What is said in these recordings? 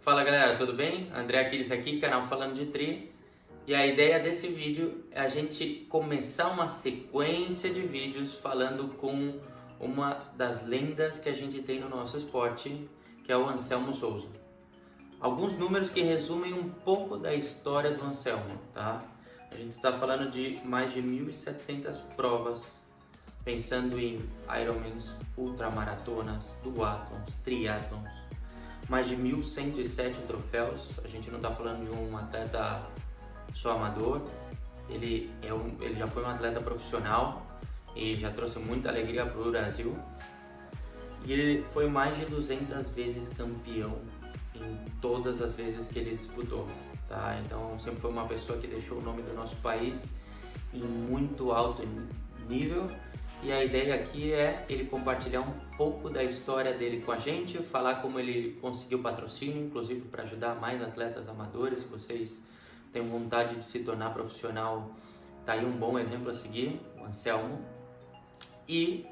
Fala galera, tudo bem? André Aquiles aqui, canal Falando de Tri. E a ideia desse vídeo é a gente começar uma sequência de vídeos falando com uma das lendas que a gente tem no nosso esporte, que é o Anselmo Souza. Alguns números que resumem um pouco da história do Anselmo, tá? A gente está falando de mais de 1.700 provas, pensando em Ironmans, ultramaratonas, duatlons, triatlons, mais de 1.107 troféus. A gente não está falando de um atleta só amador, ele já foi um atleta profissional e já trouxe muita alegria para o Brasil. E ele foi mais de 200 vezes campeão em todas as vezes que ele disputou, tá? Então sempre foi uma pessoa que deixou o nome do nosso país em muito alto nível. E a ideia aqui é ele compartilhar um pouco da história dele com a gente, falar como ele conseguiu patrocínio, inclusive para ajudar mais atletas amadores. Se vocês têm vontade de se tornar profissional, tá aí um bom exemplo a seguir, o Anselmo. E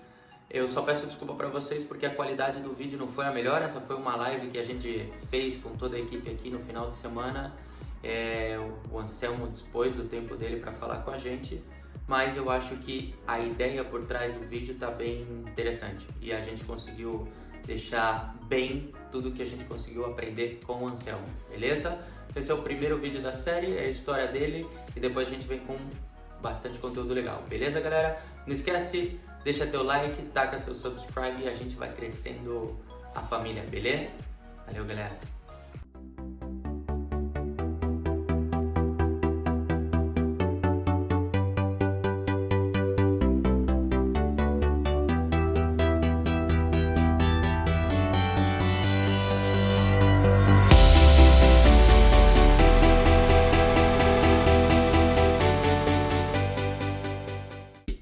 eu só peço desculpa para vocês porque a qualidade do vídeo não foi a melhor. Essa foi uma live que a gente fez com toda a equipe aqui no final de semana. O Anselmo dispôs do tempo dele para falar com a gente, mas eu acho que a ideia por trás do vídeo está bem interessante e a gente conseguiu deixar bem tudo que a gente conseguiu aprender com o Anselmo, beleza? Esse é o primeiro vídeo da série, é a história dele e depois a gente vem com bastante conteúdo legal, beleza galera? Não esquece, deixa teu like, taca seu subscribe e a gente vai crescendo a família, beleza? Valeu galera!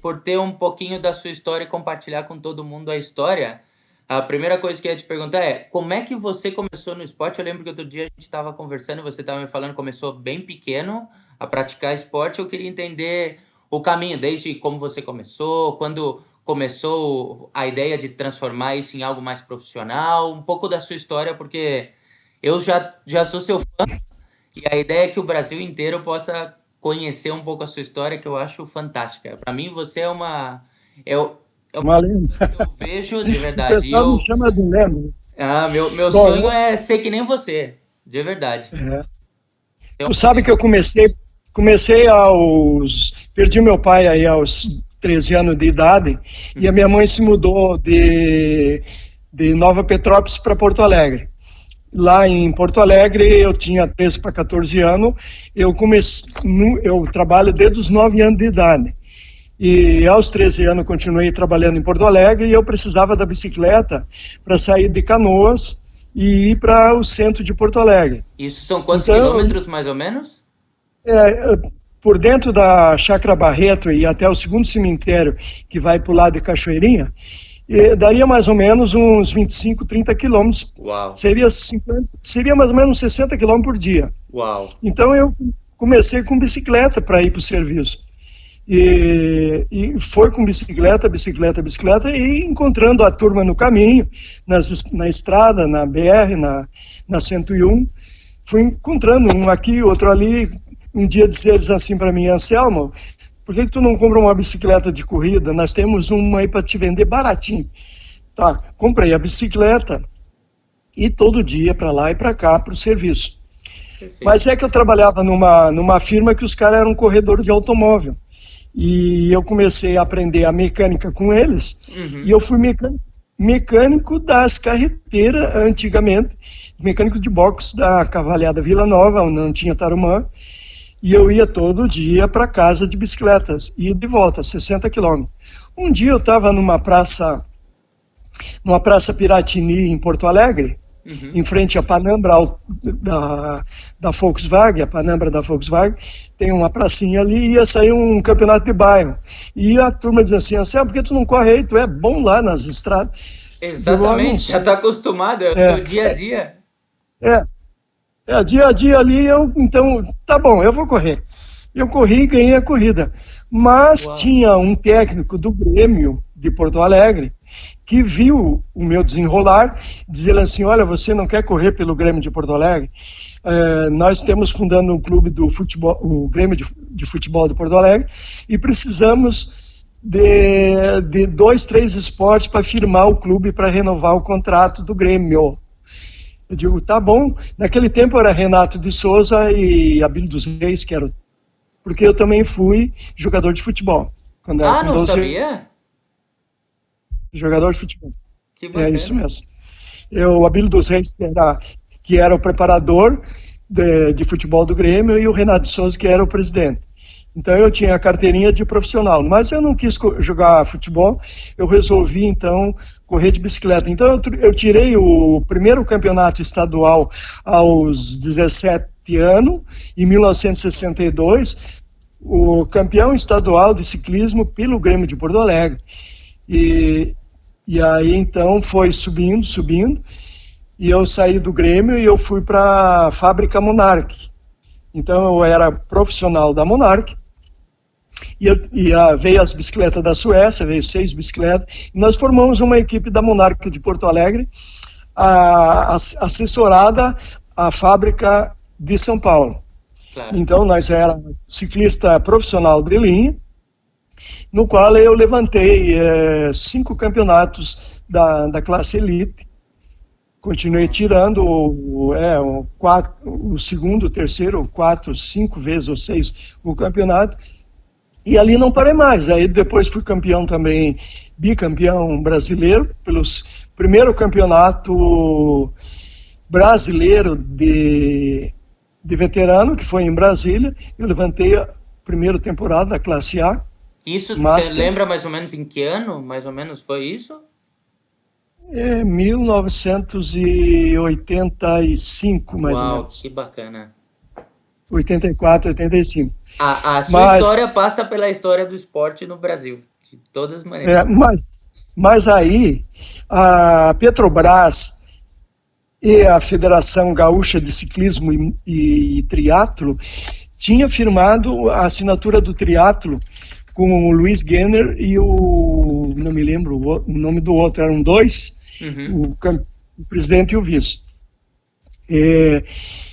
Por ter um pouquinho da sua história e compartilhar com todo mundo a história, a primeira coisa que eu ia te perguntar é como é que você começou no esporte? Eu lembro que outro dia a gente estava conversando, você estava me falando que começou bem pequeno a praticar esporte. Eu queria entender o caminho, desde como você começou, quando começou a ideia de transformar isso em algo mais profissional, um pouco da sua história, porque eu já sou seu fã e a ideia é que o Brasil inteiro possa conhecer um pouco a sua história, que eu acho fantástica. Para mim, você é uma lenda. Eu vejo de verdade. O pessoal me chama de lenda. Meu sonho é ser que nem você, de verdade. Tu sabe que eu comecei perdi meu pai aí aos 13 anos de idade, e a minha mãe se mudou de Nova Petrópolis para Porto Alegre. Lá em Porto Alegre, eu tinha 13 para 14 anos, eu trabalho desde os 9 anos de idade. E aos 13 anos continuei trabalhando em Porto Alegre e eu precisava da bicicleta para sair de Canoas e ir para o centro de Porto Alegre. Isso são quantos quilômetros, mais ou menos? Por dentro da Chácara Barreto e até o segundo cemitério, que vai para o lado de Cachoeirinha, daria mais ou menos uns 25, 30 quilômetros. Uau. Seria mais ou menos 60 quilômetros por dia. Uau. Então eu comecei com bicicleta para ir para o serviço. E foi com bicicleta, e encontrando a turma no caminho, na estrada, na BR, na 101. Fui encontrando um aqui, outro ali. Um dia disse eles assim para mim: Anselmo, por que tu não compra uma bicicleta de corrida? Nós temos uma aí para te vender baratinho. Tá, comprei a bicicleta e todo dia para lá e para cá para o serviço. Perfeito. Mas é que eu trabalhava numa firma que os caras eram corredores de automóvel. E eu comecei a aprender a mecânica com eles. E eu fui mecânico das carreteiras antigamente, mecânico de boxe da Cavalhada Vila Nova, onde não tinha tarumã. E eu ia todo dia para casa de bicicletas, e de volta, 60 quilômetros. Um dia eu estava numa praça Piratini, em Porto Alegre, em frente à Panambra da Volkswagen. A Panambra da Volkswagen tem uma pracinha ali, e ia sair um campeonato de bairro. E a turma dizia assim: Anselmo, por que tu não corre aí? Tu é bom lá nas estradas. Exatamente, já está acostumado, é o seu dia a dia. Dia a dia ali, então, tá bom, eu vou correr. Eu corri e ganhei a corrida. Mas tinha um técnico do Grêmio de Porto Alegre, que viu o meu desenrolar, dizendo assim, olha, você não quer correr pelo Grêmio de Porto Alegre? Nós temos fundando um clube do futebol, o Grêmio de Futebol de Porto Alegre, e precisamos de 2, 3 esportes para firmar o clube, para renovar o contrato do Grêmio. Eu digo, tá bom. Naquele tempo era Renato de Souza e Abílio dos Reis, que era, porque eu também fui jogador de futebol. Quando era com Não 12 sabia? jogador de futebol. Que bacana. É isso mesmo. O Abílio dos Reis, que era o preparador de futebol do Grêmio, e o Renato de Souza, que era o presidente. Então eu tinha a carteirinha de profissional, mas eu não quis jogar futebol, eu resolvi então correr de bicicleta. Então eu tirei o primeiro campeonato estadual aos 17 anos, em 1962, o campeão estadual de ciclismo pelo Grêmio de Porto Alegre. E aí então foi subindo, e eu saí do Grêmio e eu fui para a fábrica Monarch. Então eu era profissional da Monarch, veio as bicicletas da Suécia, veio 6 bicicletas, e nós formamos uma equipe da Monarch de Porto Alegre, assessorada à fábrica de São Paulo. Claro. Então nós era ciclista profissional de linha, no qual eu levantei 5 campeonatos da classe elite. Continuei tirando o segundo, o terceiro, o 4, 5 vezes ou 6 o campeonato. E ali não parei mais. Aí depois fui campeão também, bicampeão brasileiro, pelos primeiro campeonato brasileiro de veterano, que foi em Brasília. Eu levantei a primeira temporada da classe A. Isso, você lembra mais ou menos em que ano, mais ou menos, foi isso? 1985, mais ou menos. Que bacana. 84, 85. A sua história passa pela história do esporte no Brasil, de todas as maneiras. Mas aí, a Petrobras e a Federação Gaúcha de Ciclismo e Triatlo tinha firmado a assinatura do triatlo com o Luiz Genner e não me lembro o nome do outro, eram 2, o presidente e o vice.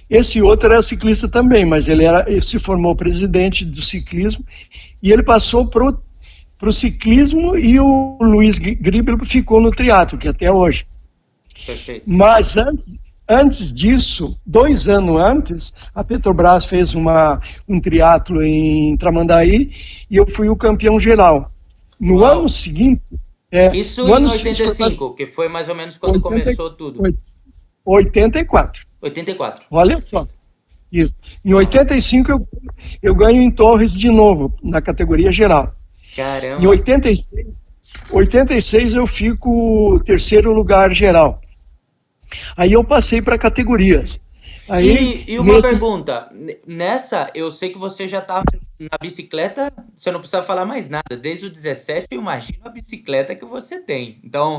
Esse outro era ciclista também, mas ele se formou presidente do ciclismo, e ele passou para o ciclismo, e o Luiz Gribel ficou no triatlo, que até hoje. Perfeito. Mas antes disso, 2 anos antes, a Petrobras fez um triatlo em Tramandaí, e eu fui o campeão geral. No ano seguinte... Isso em 85, que foi mais ou menos quando começou tudo. 84. Olha só. Isso. Em 85 eu ganho em Torres de novo, na categoria geral. Caramba. Em 86 eu fico terceiro lugar geral. Aí eu passei para categorias. E uma pergunta, nessa eu sei que você já estava na bicicleta, você não precisa falar mais nada, desde o 17 eu imagino a bicicleta que você tem. Então,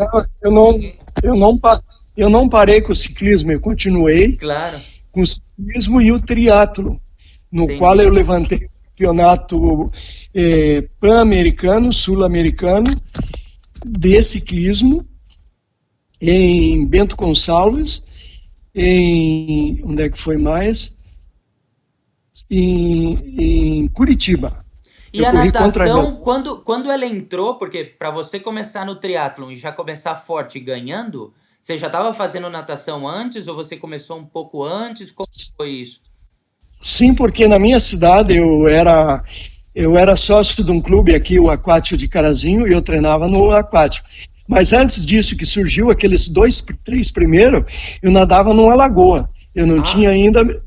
eu não parei com o ciclismo, eu continuei com o ciclismo e o triatlo, no qual eu levantei o campeonato pan-americano, sul-americano de ciclismo em Bento Gonçalves, onde é que foi mais? Em Curitiba. E a natação, quando ela entrou, porque para você começar no triatlon e já começar forte ganhando, você já estava fazendo natação antes ou você começou um pouco antes? Como foi isso? Sim, porque na minha cidade eu era sócio de um clube aqui, o Aquático de Carazinho, e eu treinava no Aquático. Mas antes disso, que surgiu aqueles 2, 3 primeiros, eu nadava numa lagoa. Eu não tinha ainda...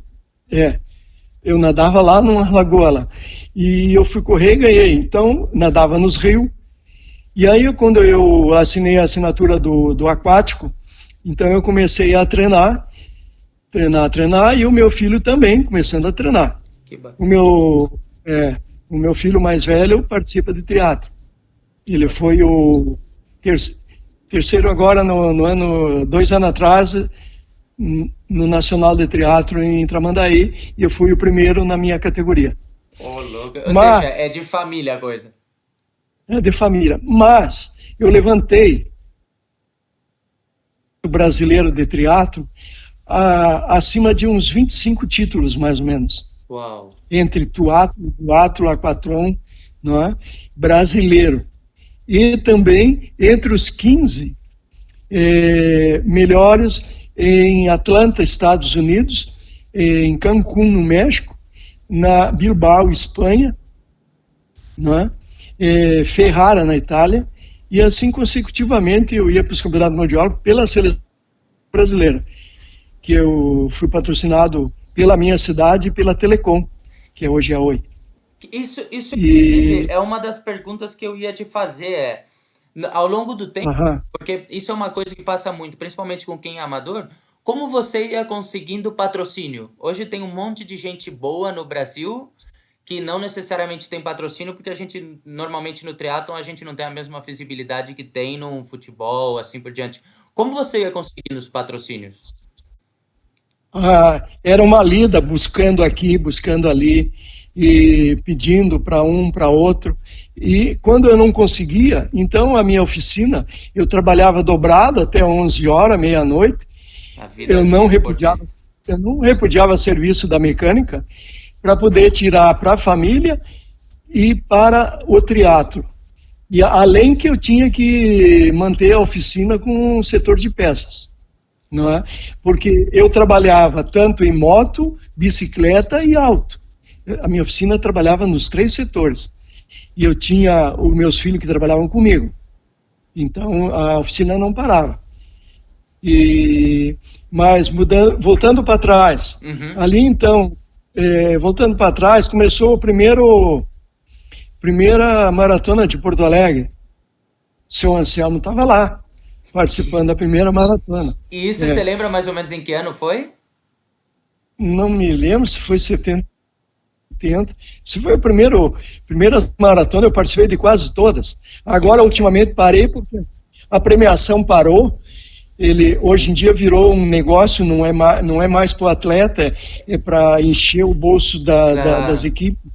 eu nadava lá numa lagoa lá. E eu fui correr e ganhei. Então, nadava nos rios. E aí, quando eu assinei a assinatura do Aquático, então eu comecei a treinar, e o meu filho também começando a treinar. O meu filho mais velho participa de triatlo. Ele foi o terceiro agora no ano, 2 anos atrás, no Nacional de Triatlo em Tramandaí, e eu fui o primeiro na minha categoria. Louco. Ou seja, é de família a coisa. de família. Mas eu levantei o brasileiro de triatlo acima de uns 25 títulos, mais ou menos. Uau! Entre duatlo, aquatron, não é? Brasileiro. E também entre os 15 melhores em Atlanta, Estados Unidos, em Cancún, no México, na Bilbao, Espanha, não é? Ferrara, na Itália, e assim consecutivamente eu ia para os campeonatos mundiais pela seleção brasileira, que eu fui patrocinado pela minha cidade e pela Telecom, que hoje é a Oi. Isso inclusive, é uma das perguntas que eu ia te fazer, ao longo do tempo, porque isso é uma coisa que passa muito, principalmente com quem é amador, como você ia conseguindo patrocínio? Hoje tem um monte de gente boa no Brasil que não necessariamente tem patrocínio, porque a gente, normalmente no triatlon, a gente não tem a mesma visibilidade que tem no futebol, assim por diante. Como você ia conseguindo os patrocínios? Era uma lida, buscando aqui, buscando ali, e pedindo para um, para outro. E quando eu não conseguia, então a minha oficina, eu trabalhava dobrado até 11 horas, meia-noite. Eu não repudiava serviço da mecânica para poder tirar para a família e para o triatlo. E além que eu tinha que manter a oficina com o setor de peças, não é? Porque eu trabalhava tanto em moto, bicicleta e auto. A minha oficina trabalhava nos 3 setores. E eu tinha os meus filhos que trabalhavam comigo. Então a oficina não parava. Mas voltando para trás, ali então, voltando para trás, começou a primeira maratona de Porto Alegre. O seu Anselmo estava lá, participando da primeira maratona. E isso você lembra mais ou menos em que ano foi? Não me lembro se foi 70. Se foi a primeira maratona, eu participei de quase todas. Agora, ultimamente, parei porque a premiação parou. Ele hoje em dia virou um negócio, não é mais para o atleta, é para encher o bolso das equipes.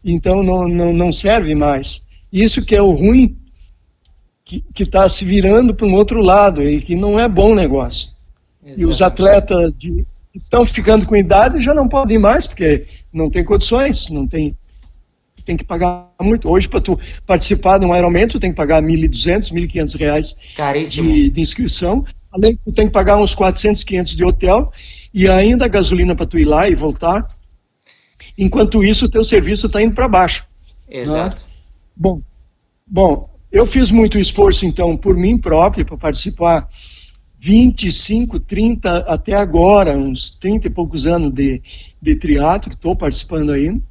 Então não serve mais. Isso que é o ruim, que está se virando para um outro lado, e que não é bom negócio. Exatamente. E os atletas estão ficando com idade já não podem mais, porque não tem condições, tem que pagar muito. Hoje, para tu participar de um Ironman, tu tem que pagar R$1.200, R$1.500 de inscrição. Além que tu tem que pagar uns 400, 500 de hotel e ainda a gasolina para tu ir lá e voltar. Enquanto isso, o teu serviço está indo para baixo. Exato. Né? Bom, eu fiz muito esforço, então, por mim próprio, para participar 25, 30, até agora, uns 30 e poucos anos de triatlo, estou participando ainda.